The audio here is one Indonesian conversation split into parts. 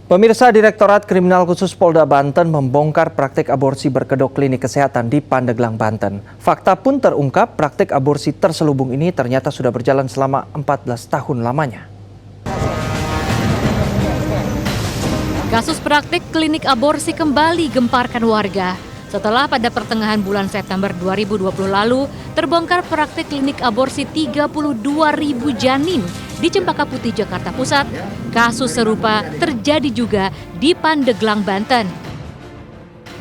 Pemirsa, Direktorat Kriminal Khusus Polda Banten membongkar praktik aborsi berkedok klinik kesehatan di Pandeglang, Banten. Fakta pun terungkap, praktik aborsi terselubung ini ternyata sudah berjalan selama 14 tahun lamanya. Kasus praktik klinik aborsi kembali gemparkan warga. Setelah pada pertengahan bulan September 2020 lalu, terbongkar praktik klinik aborsi 32.000 janin di Cempaka Putih, Jakarta Pusat. Kasus serupa terjadi juga di Pandeglang, Banten.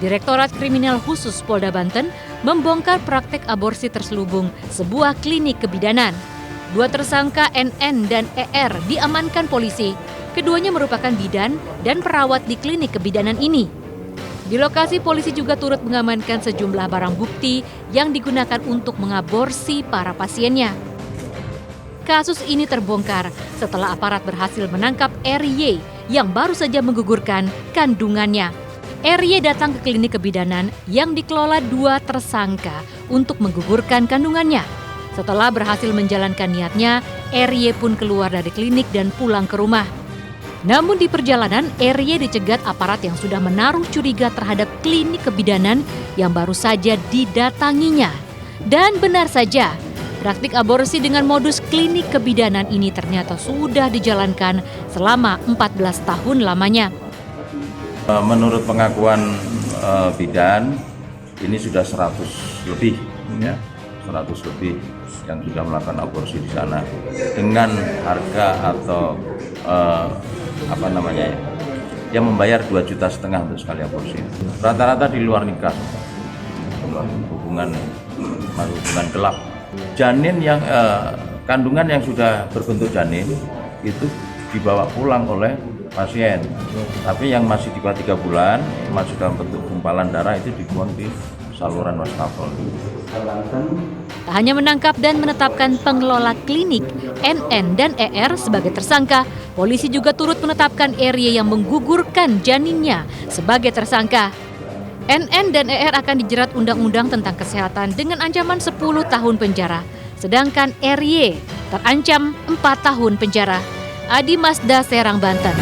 Direktorat Kriminal Khusus Polda Banten membongkar praktik aborsi terselubung sebuah klinik kebidanan. Dua tersangka NN dan ER diamankan polisi. Keduanya merupakan bidan dan perawat di klinik kebidanan ini. Di lokasi, polisi juga turut mengamankan sejumlah barang bukti yang digunakan untuk mengaborsi para pasiennya. Kasus ini terbongkar setelah aparat berhasil menangkap RY yang baru saja menggugurkan kandungannya. RY datang ke klinik kebidanan yang dikelola dua tersangka untuk menggugurkan kandungannya. Setelah berhasil menjalankan niatnya, RY pun keluar dari klinik dan pulang ke rumah. Namun di perjalanan, RY dicegat aparat yang sudah menaruh curiga terhadap klinik kebidanan yang baru saja didatanginya. Dan benar saja, praktik aborsi dengan modus klinik kebidanan ini ternyata sudah dijalankan selama 14 tahun lamanya. Menurut pengakuan bidan, ini sudah 100 lebih, ya, 100 lebih yang sudah melakukan aborsi di sana dengan harga atau yang membayar 2,5 juta untuk sekali aborsi. Rata-rata di luar nikah, hubungan gelap. Janin yang kandungan yang sudah berbentuk janin itu dibawa pulang oleh pasien, tapi yang masih di bawah 3 bulan masih dalam bentuk gumpalan darah itu dibuang di saluran wastafel. Tak hanya menangkap dan menetapkan pengelola klinik NN dan ER sebagai tersangka, polisi juga turut menetapkan RY yang menggugurkan janinnya sebagai tersangka. NN dan ER akan dijerat Undang-Undang tentang Kesehatan dengan ancaman 10 tahun penjara, sedangkan RY terancam 4 tahun penjara. Adi Masda, Serang, Banten.